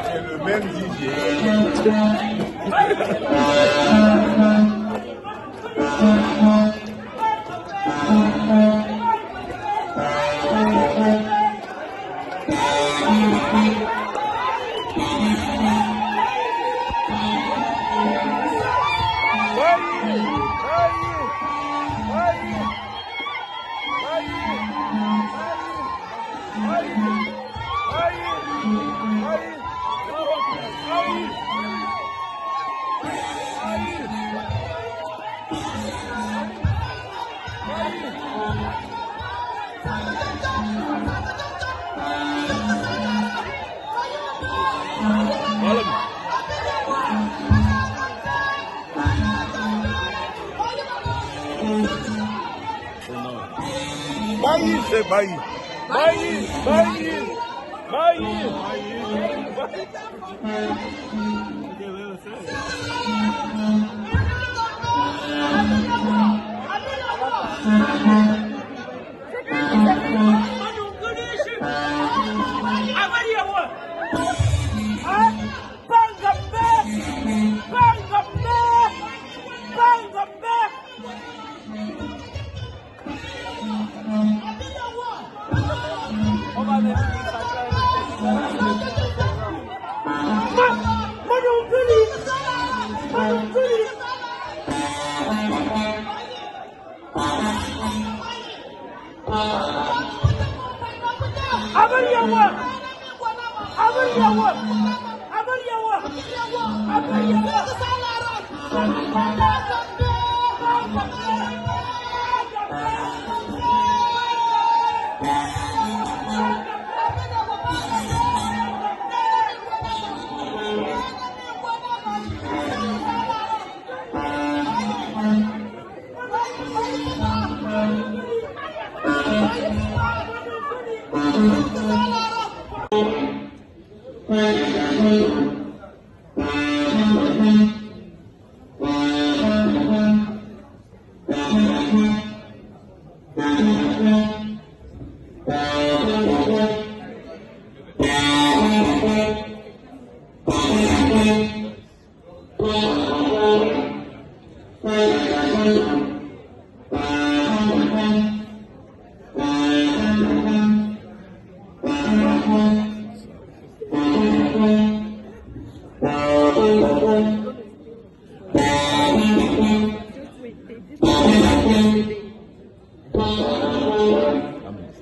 C'est le même DJ. Bayi, c'est Bayi. Bayi, Bayi, Bayi.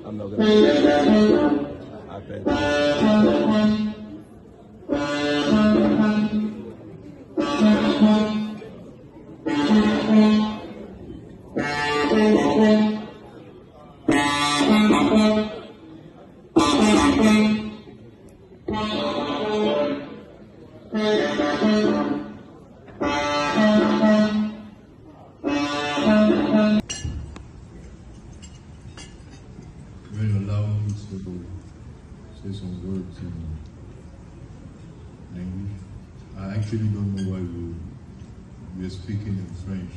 I'm not gonna I bet. Say some words in language. I actually don't know why we are speaking in French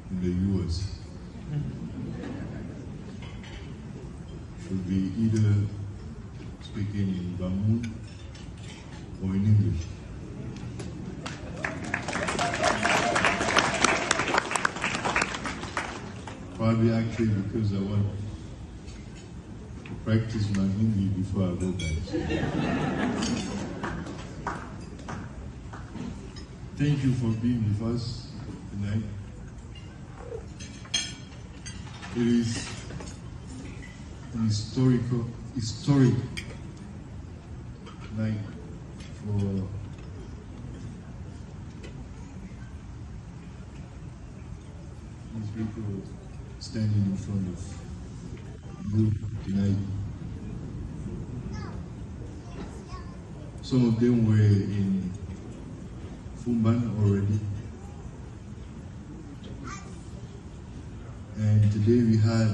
in the US. Should be either speaking in Bamoun or in English. Probably actually because I want practice my Hindi before I go back. Thank you for being with us tonight. It is an historic night for these people standing in front of you tonight. Some of them were in Fumban already. And today we had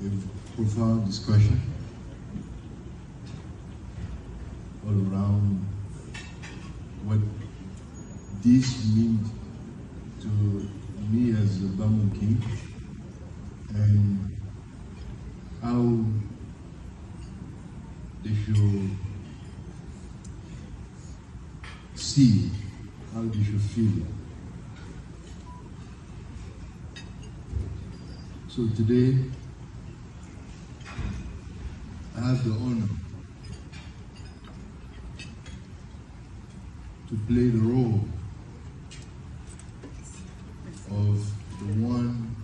a profound discussion all around what this means to me as a Bamoun king and how they should see, how they should feel. So today, I have the honor to play the role of the one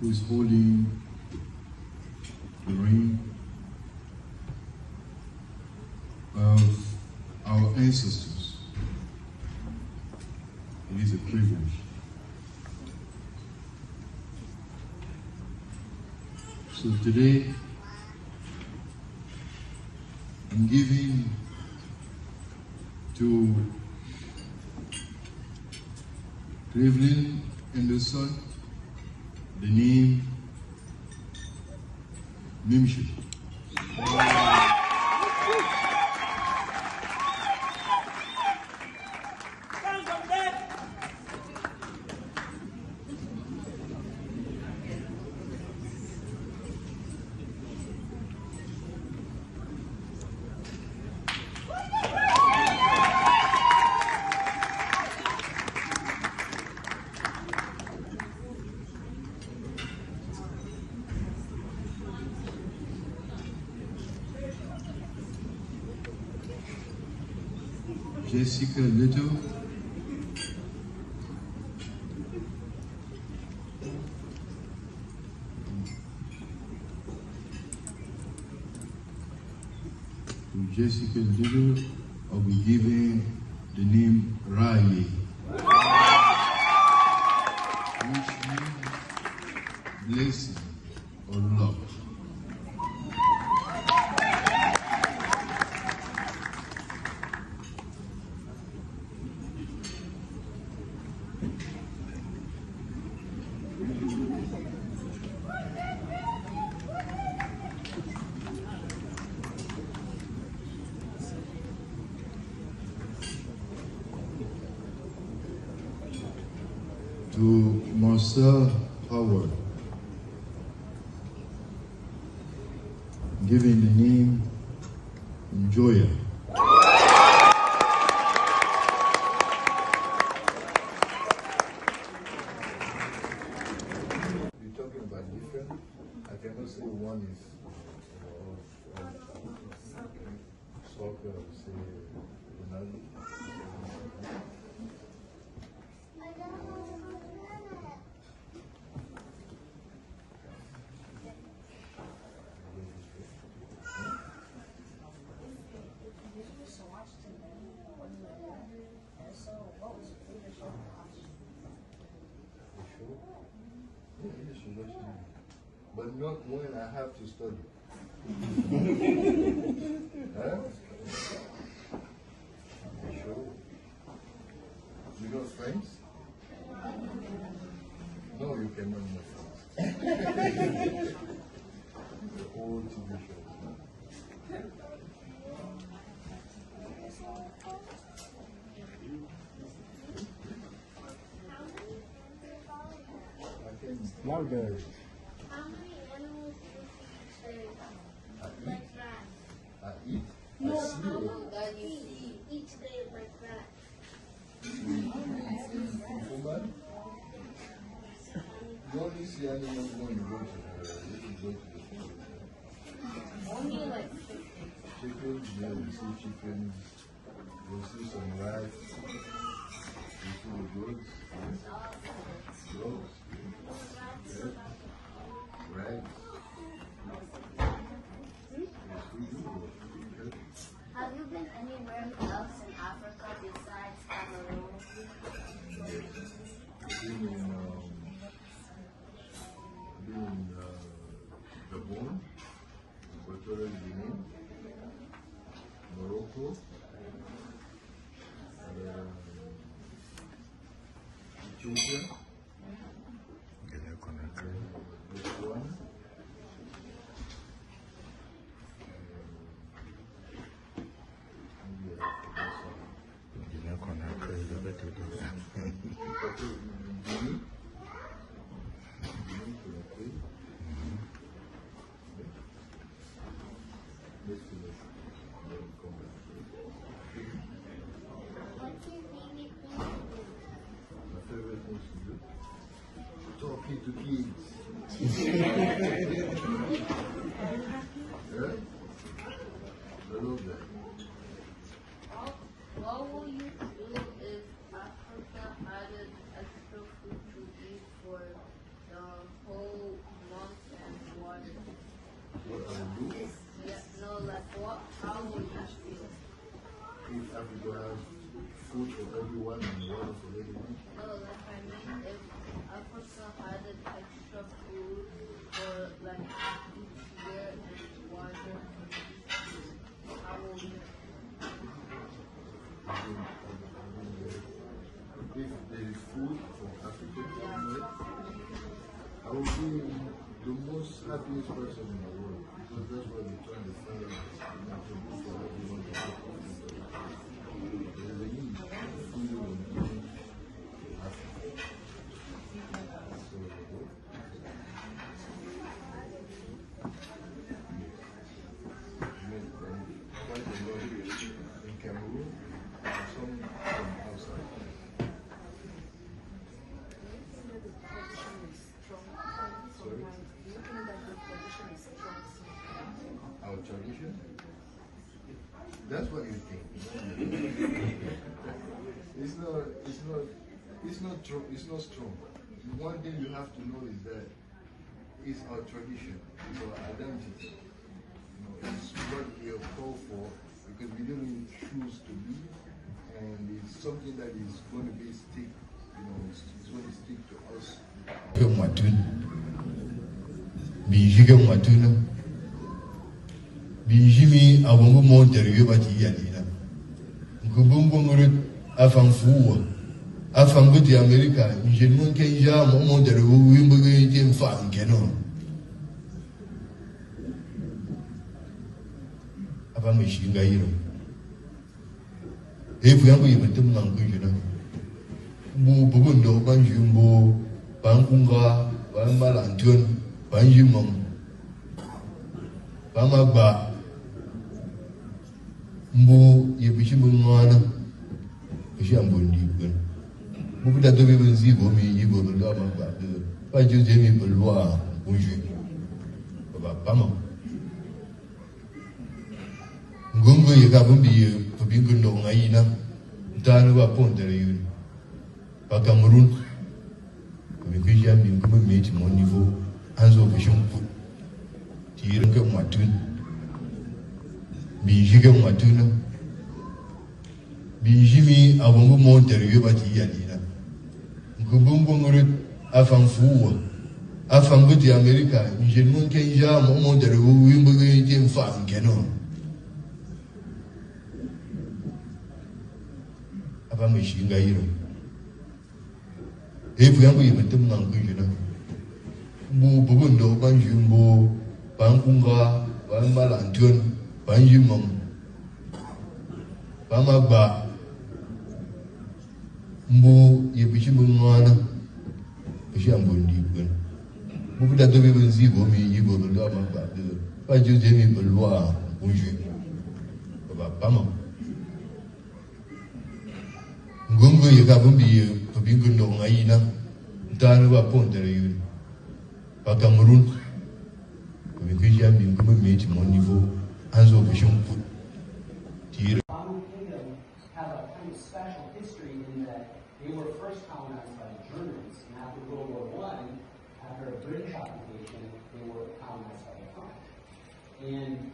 who is holding the ring of our ancestors. It is a privilege. So today, I'm giving to Cleveland Anderson the name Mimshi. Jessica Little, to Jessica Little, I'll be giving the name Riley, which means blessing or luck. To Marcel Howard, giving the name Njoya. You're talking about different. I cannot say one is soccer, I would say Ronaldo. But not when I have to study. Huh? You sure? You know French? No, you cannot know French. The old TV shows. Now good. How many animals do you say like that? I eat. No, I see how it. long that you see each day like that? Woman, you only see animals when you go to the Only like chickens. Yeah, you see chickens. You see some rats. You see the goats. Goats. Yeah. Rats. Yes, we do. Okay. Have you been anywhere else in Africa besides Cameroon? Bamoun, Equatorial Guinea, Morocco, Ethiopia, Botswana, Guinea, What will you do if Africa added extra food to eat for the whole month and water? What I will do Yeah, no, like what? How will you feel? if Africa has food for everyone and water for everyone? No, like I mean, if Africa added extra food for like each year and water for each year, how will you? If there is food for Africa, I will be the most happiest person in the world because that's what we're trying to find to do for everyone to have food. There is a need for food in Africa. So, quite a lot in Cameroon, and some from outside. Sorry? Our tradition? That's what you think. It's not strong. One thing you have to know is that it's our tradition, it's our identity. It's what we are called for because we didn't choose to be, and it's something that is going to be stick. It's going to stick to us. Bijimi abongo montere yobati yalina nkubongo ngore afanfuwa afanguti America njenmo kenja mo montere wimbo nje mfange no abamishinga yiro efu yangu yimetem ngangujina bu bugundo banjumbo bankunga bamalantion banjimom bamagba mbo yebishimbo mwana bishambo ndibwe mubuda dobe benzigo mi yigo ndo amagba ba joje mi bolwa unje baba bama ngongo yeka bumbi pobingo ndo ngayina ntano ba pondere yuri ba Cameroun ko bi jambi ngum meeti mon niveau anzo bishumpu tire ke matun bijige matuna bijimi abongo montere yobati yalina nkubungo ngore afanfuwa afanguti America njenmo kenja mo montere wimbo nje mfange no abamishinga yiro efu yangu yimetem ngangujina bu bugundo banjumbo bankunga bamalantion banjimom bamagba mbo yebishimbo mwana bishambo ndibwe mubuda dobe benzigo mi yigo ndo amagba ba joje mi bolwa unje baba bama ngongo yeka bumbi pobingo ndo ngayina ntano ba pondere yuri ba Cameroun ko bi jambi ngum meeti mon niveau anzo bishumpu tire Bamoun Kingdom have a kind of special history in that they were first colonized by the Germans, and after World War I, after a British occupation, they were colonized by the French. And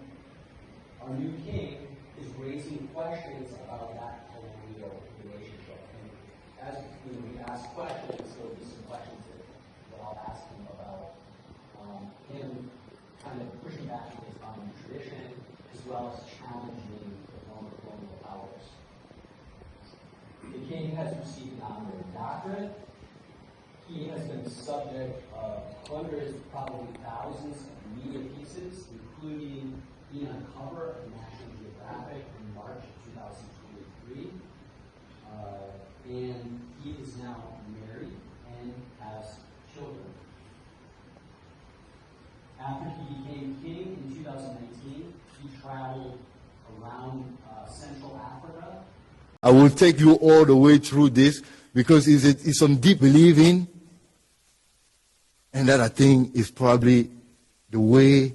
our new king is raising questions about that colonial relationship. And as we ask questions, there'll be some questions that I'll ask him about him kind of pushing back against Bamoun tradition, as well as challenging the former colonial powers. The king has received an honorary doctorate. He has been the subject of hundreds, probably thousands of media pieces, including being on cover of National Geographic in March of 2023. And he is now married and has children. After he became king in 2019, he traveled around Central Africa. I will take you all the way through this because it's some deep believing And that, I think, is probably the way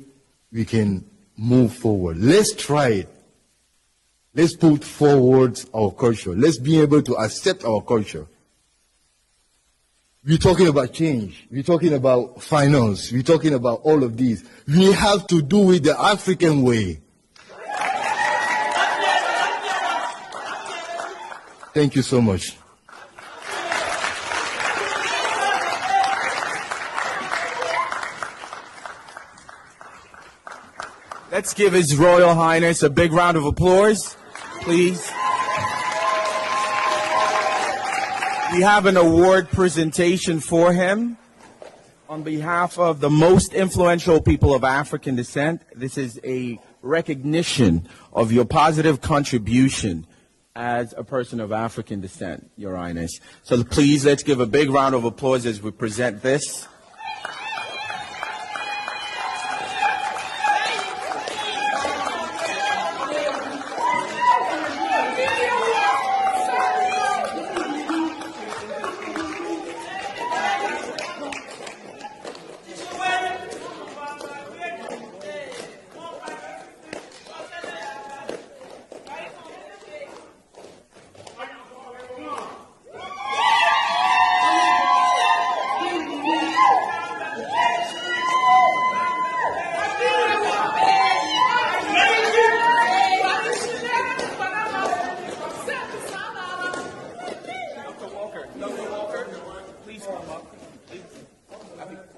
we can move forward. Let's try it. Let's put forward our culture. Let's be able to accept our culture. We're talking about change. We're talking about finance. We're talking about all of these. We have to do it the African way. Thank you so much. Let's give His Royal Highness a big round of applause, please. We have an award presentation for him on behalf of the most influential people of African descent. This is a recognition of your positive contribution as a person of African descent, Your Highness. So please, let's give a big round of applause as we present this.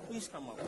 Please come up.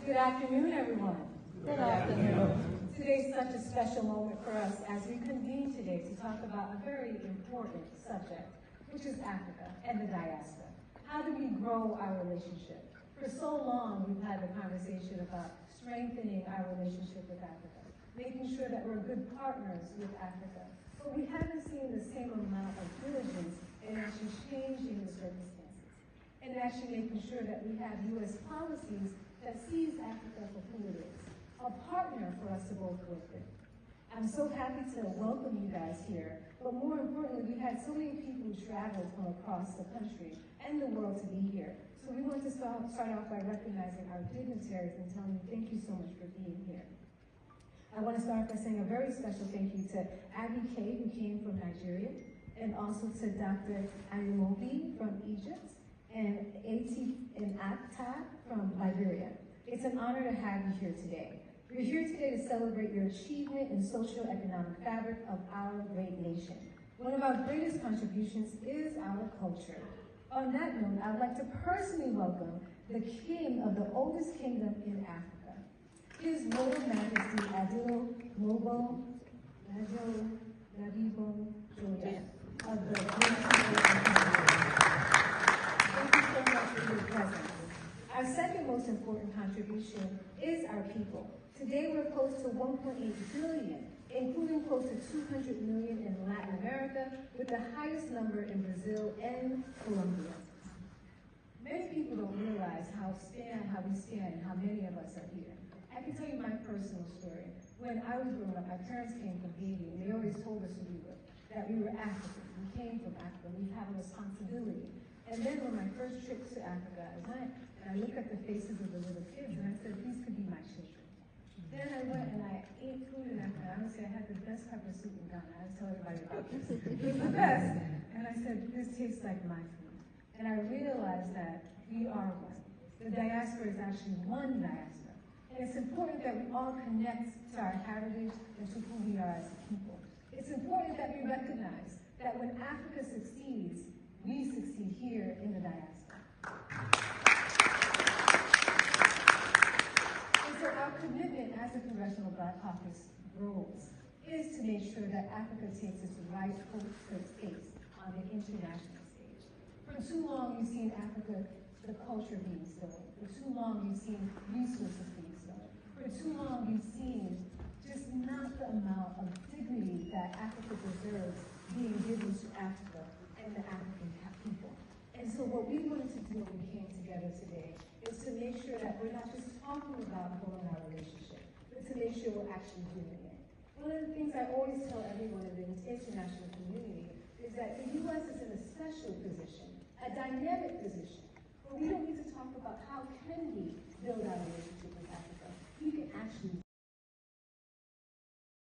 Good afternoon, everyone. Good afternoon. Today is such a special moment for us as we convene today to talk about a very important subject, which is Africa and the diaspora. How do we grow our relationship? For so long, we've had the conversation about strengthening our relationship with Africa, making sure that we're good partners with Africa. But we haven't seen the same amount of diligence in actually changing the circumstances and actually making sure that we have U.S. policies that sees Africa for who it is, a partner for us to both work with. I'm so happy to welcome you guys here, but more importantly, we've had so many people who traveled from across the country and the world to be here. So we want to start off by recognizing our dignitaries and telling you thank you so much for being here. I want to start by saying a very special thank you to Abby K, who came from Nigeria, and also to Dr. Ayumobi from Egypt, and Akta from Liberia. It's an honor to have you here today. You're here today to celebrate your achievement in socio-economic fabric of our great nation. One of our greatest contributions is our culture. On that note, I'd like to personally welcome the king of the oldest kingdom in Africa, His Royal Majesty Nabil Mbombo Njoya of the Thank you so much for your presence. Our second most important contribution is our people. Today we're close to 1.8 billion, including close to 200 million in Latin America, with the highest number in Brazil and Colombia. Many people don't realize how we stand and how many of us are here. I can tell you my personal story. When I was growing up, my parents came from Haiti, and they always told us who we were, that we were African. We came from Africa. We have a responsibility. And then when my first trip to Africa, I went and I looked at the faces of the little kids and I said, these could be my children. Then I went and I ate food in Africa. Honestly, I had the best pepper soup in Ghana. I tell everybody about this. It was the best. And I said, this tastes like my food. And I realized that we are one. The diaspora is actually one diaspora. And it's important that we all connect to our heritage and to who we are as a people. It's It's important that we recognize that when Africa succeeds, we succeed here in the diaspora. And so our commitment as a Congressional Black Caucus grows is to make sure that Africa takes its rightful place on the international stage. For too long, you've seen Africa, the culture being stolen. For too long, you've seen resources being stolen. For too long, you've seen just not the amount of dignity that Africa deserves being given to Africa and the African people. And so what we wanted to do when we came together today is to make sure that we're not just talking about growing our relationship, but to make sure we're actually doing it. One of the things I always tell everyone in the international community is that the U.S. is in a special position, a dynamic position, where we don't need to talk about how can we build our relationship.